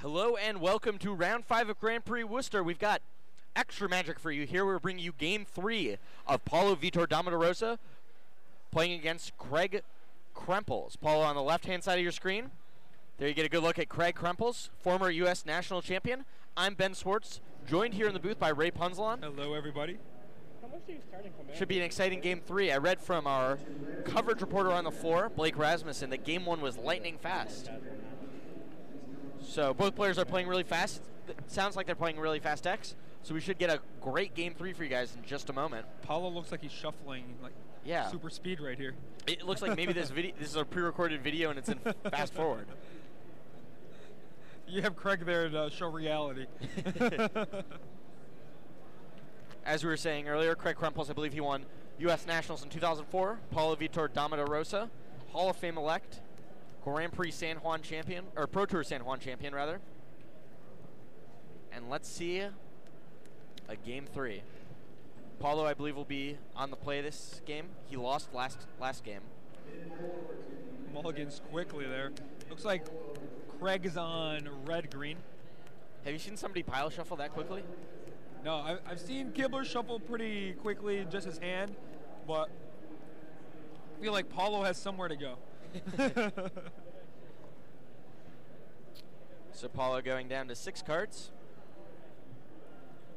Hello and welcome to round 5 of Grand Prix Worcester. We've got extra magic for you here. We're bringing you game 3 of Paulo Vitor Da Rosa playing against Craig Krempels. Paulo on the left-hand side of your screen. There you get a good look at Craig Krempels, former U.S. national champion. I'm Ben Swartz, joined here in the booth by Ray Punzlon. Hello, everybody. How much are you starting from? Should be an exciting game 3. I read from our coverage reporter on the floor, Blake Rasmussen, that game 1 was lightning fast. So both players are playing really fast. It sounds like they're playing really fast decks. So we should get a great game 3 for you guys in just a moment. Paulo looks like he's shuffling like super speed right here. It looks like maybe this is a pre-recorded video and it's in fast forward. You have Craig there to show reality. As we were saying earlier, Craig Krempels, I believe he won U.S. Nationals in 2004. Paulo Vitor Da Rosa, Hall of Fame elect, Grand Prix San Juan champion, or Pro Tour San Juan champion, rather. And let's see a game 3. Paulo, I believe, will be on the play this game. He lost last game. Mulligans quickly there. Looks like Craig is on red-green. Have you seen somebody pile shuffle that quickly? No, I've seen Kibler shuffle pretty quickly, just his hand, but I feel like Paulo has somewhere to go. So Paulo going down to 6 cards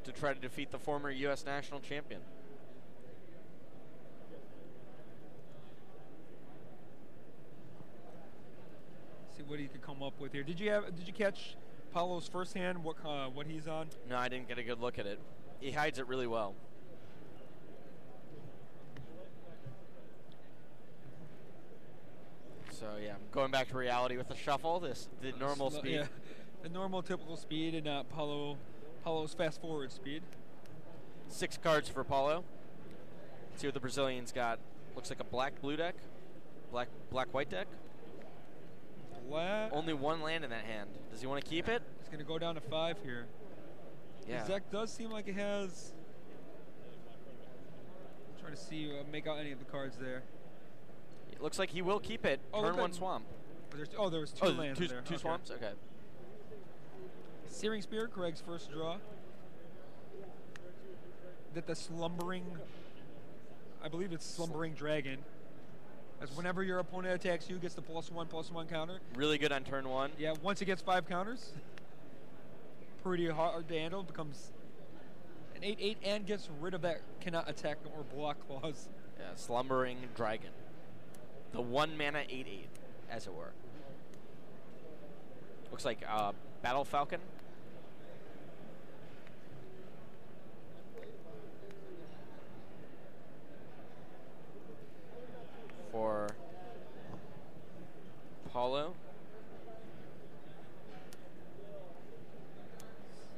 to try to defeat the former U.S. national champion. See what he could come up with here. Did you catch Paulo's first hand? What he's on? No, I didn't get a good look at it. He hides it really well. So yeah, going back to reality with the shuffle. The normal speed. Yeah, the normal typical speed, and not Paulo's fast forward speed. 6 cards for Paulo. Let's see what the Brazilian's got. Looks like a black-blue deck, black-white deck. Black. Only 1 land in that hand. Does he want to keep it? He's going to go down to 5 here. Yeah. His deck does seem like it has. I'm trying to see make out any of the cards there. It looks like he will keep it. Turn 1 swamp. There was 2 lands there. Two swamps? Okay. Searing Spear, Craig's first draw. That the Slumbering, I believe it's Slumbering Dragon. As whenever your opponent attacks you, gets the +1/+1 counter. Really good on turn 1. Yeah, once it gets 5 counters, pretty hard to handle. Becomes an 8/8 and gets rid of that cannot attack or block clause. Yeah, Slumbering Dragon. The 1 mana 8/8, as it were. Looks like Battle Falcon. For Paulo.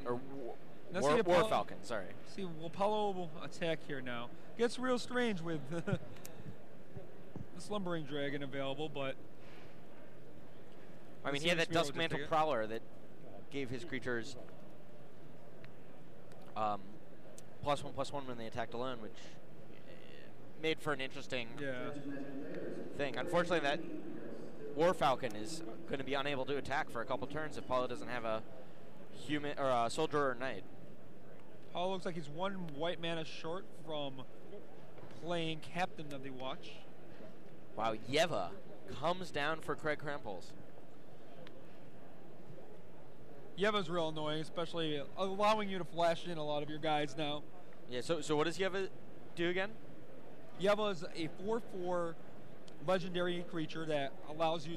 Or War Falcon, sorry. See, well, Paulo will attack here now. Gets real strange with the Slumbering Dragon available, but I mean, he had that Duskmantle Prowler that gave his creatures +1/+1 when they attacked alone, which made for an interesting thing. Unfortunately, that War Falcon is going to be unable to attack for a couple turns if Paulo doesn't have a human or a soldier or knight. Paulo looks like he's 1 white mana short from playing Captain of the Watch. Wow, Yeva comes down for Craig Krempels. Yeva's real annoying, especially allowing you to flash in a lot of your guys now. Yeah, so what does Yeva do again? Yeva is a 4/4 legendary creature that allows you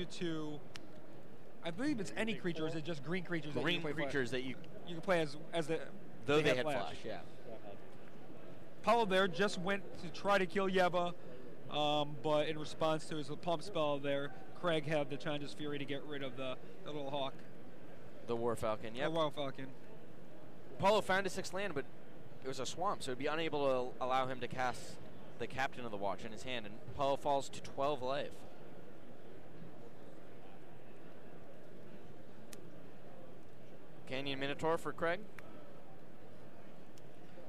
to, I believe it's any creature, or is it just green creatures? Green creatures that you can play as though they had flash, yeah. Paulo there just went to try to kill Yeva, but in response to his pump spell there, Craig had the Chandra's Fury to get rid of the little hawk. The War Falcon, yeah. The War Falcon. Paulo found a 6th land, but it was a swamp, so it'd be unable to allow him to cast the Captain of the Watch in his hand, and Paulo falls to 12 life. Canyon Minotaur for Craig.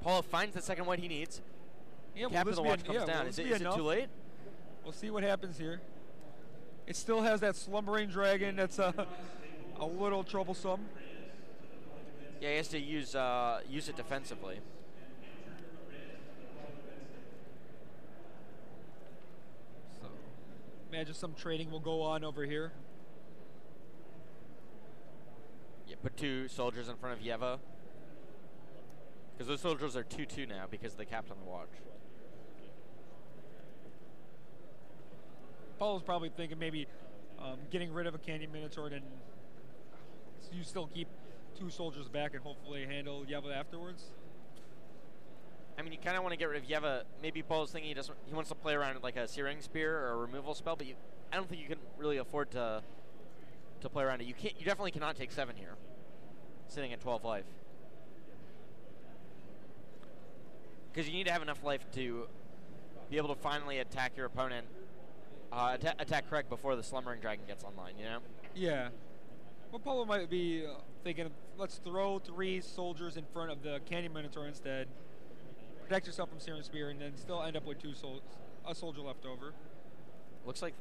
Paulo finds the 2nd white he needs. Yeah, Captain of the Watch comes down. Is it too late? We'll see what happens here. It still has that Slumbering Dragon that's a little troublesome. Yeah, he has to use it defensively. So, imagine some trading will go on over here. Yeah, put 2 soldiers in front of Yeva. Because those soldiers are 2-2 now because of the captain on the watch. Paulo's probably thinking maybe getting rid of a Canyon Minotaur, and you still keep 2 soldiers back and hopefully handle Yeva afterwards. I mean, you kind of want to get rid of Yeva. Maybe Paulo's thinking he wants to play around with like a Searing Spear or a removal spell, but I don't think you can really afford to play around it. You definitely cannot take 7 here, sitting at 12 life. Because you need to have enough life to be able to finally attack your opponent, attack Craig before the Slumbering Dragon gets online, you know? Yeah. Well, Paulo might be thinking, let's throw 3 soldiers in front of the Canyon Minotaur instead, protect yourself from Searing Spear, and then still end up with a soldier left over. Looks like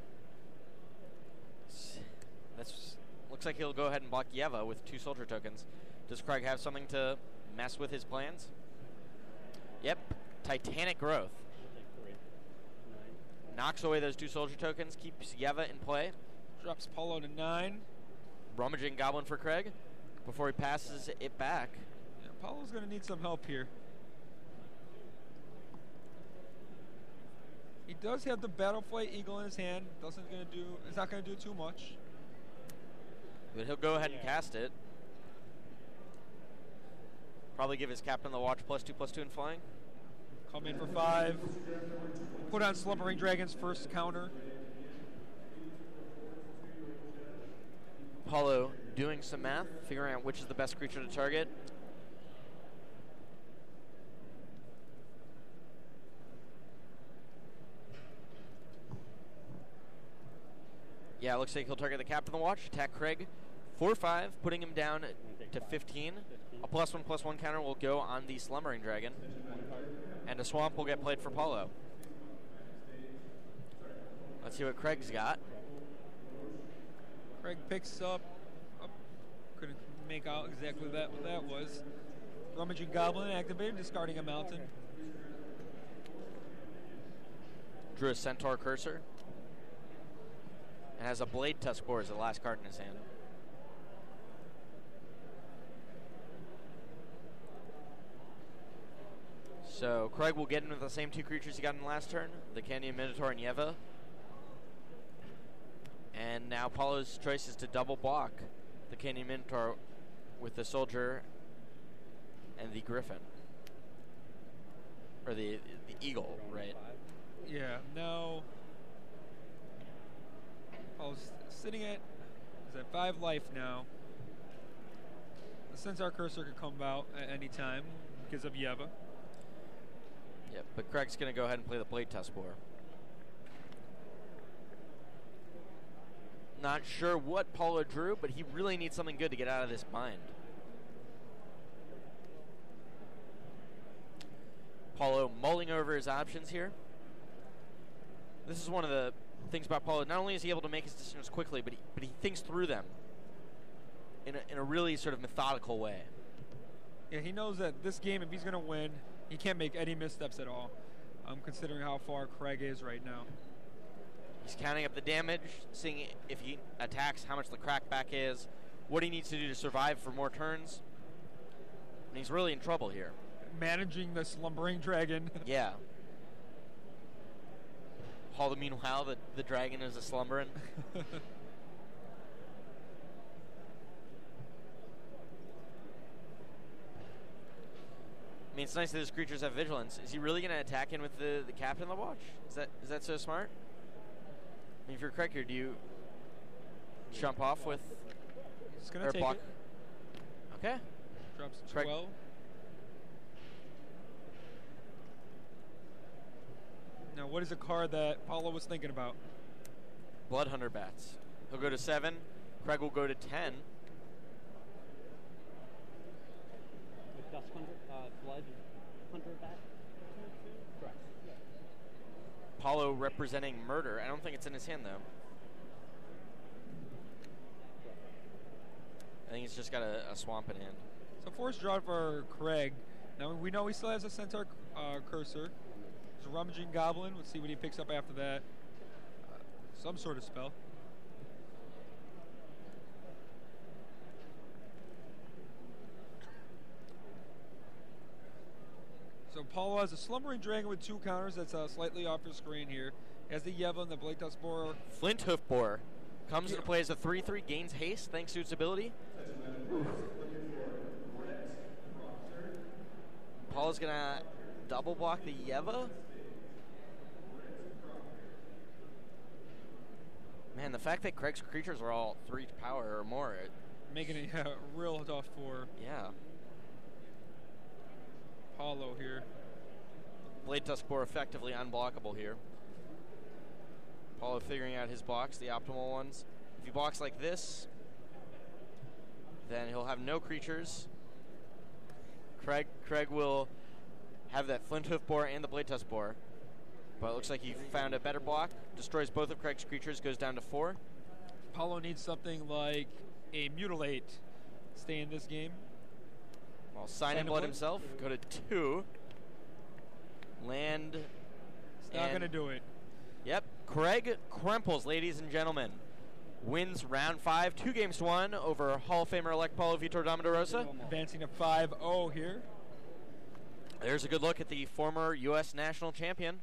he'll go ahead and block Yeva with 2 soldier tokens. Does Craig have something to mess with his plans? Yep, Titanic Growth. Knocks away those 2 soldier tokens, keeps Yeva in play. Drops Paulo to 9. Rummaging Goblin for Craig before he passes it back. Yeah, Paulo's going to need some help here. He does have the Battleflight Eagle in his hand. It's not going to do too much. But he'll go ahead and cast it. Probably give his captain the watch +2/+2 in flying. Come in for 5. Put on Slumbering Dragon's first counter. Paulo doing some math, figuring out which is the best creature to target. Yeah, it looks like he'll target the captain of the watch, attack Craig 4/5, putting him down to 15. A +1/+1 counter will go on the Slumbering Dragon. And a swamp will get played for Paulo. Let's see what Craig's got. Craig picks up. Couldn't make out exactly what that was. Rummaging Goblin activated, discarding a mountain. Drew a Centaur Cursor. And has a Blade Tusk Boar as the last card in his hand. So Craig will get into the same 2 creatures he got in the last turn, the Canyon Minotaur and Yeva. And now Paulo's choice is to double block the Canyon Minotaur with the Soldier and the Griffin. Or the Eagle, right? Yeah, now Paulo's sitting at 5 life now. The Centaur Cursor could come out at any time because of Yeva. Yep, but Craig's going to go ahead and play the Blade Tusk Boar. Not sure what Paulo drew, but he really needs something good to get out of this bind. Paulo mulling over his options here. This is one of the things about Paulo. Not only is he able to make his decisions quickly, but he thinks through them in a really sort of methodical way. Yeah, he knows that this game, if he's going to win, he can't make any missteps at all, considering how far Craig is right now. He's counting up the damage, seeing if he attacks, how much the crackback is, what he needs to do to survive for more turns. And he's really in trouble here. Managing the Slumbering Dragon. Yeah. All the meanwhile, the dragon is a slumbering. I mean, it's nice that his creatures have vigilance. Is he really going to attack in with the captain of the watch? Is that so smart? I mean, if you're Craig here, do you jump off with He's going to take block? It. Okay. Drops Craig. 12. Now, what is a card that Paulo was thinking about? Bloodhunter Bats. He'll go to 7. Craig will go to 10. Dust Hunter, Blood Hunter Bat? Correct. Paulo representing murder. I don't think it's in his hand, though. I think he's just got a swamp in hand. So forced draw for Craig. Now we know he still has a Centaur cursor. There's a Rummaging Goblin. Let's see what he picks up after that. Some sort of spell. So Paulo has a Slumbering Dragon with 2 counters. That's slightly off your screen here. He has the Yeva and the Blade Dust Boar. Flint Hoof Boar comes into play as a 3/3, gains haste thanks to its ability. Paulo's gonna double block the Yeva. Man, the fact that Craig's creatures are all 3 power or more, Making it real tough for Paulo here. Blade Tusk Boar effectively unblockable here. Paulo figuring out his blocks, the optimal ones. If he blocks like this, then he'll have no creatures. Craig will have that Flint Hoof Boar and the Blade Tusk Boar. But it looks like he found a better block. Destroys both of Craig's creatures, goes down to 4. Paulo needs something like a Mutilate to stay in this game. Well, Sign in Blood himself, go to 2. Land. It's not going to do it. Yep, Craig Krempels, ladies and gentlemen, wins round 5, 2-1 over Hall of Famer-elect Paulo Vitor Da Rosa. Advancing to 5-0 here. There's a good look at the former U.S. national champion.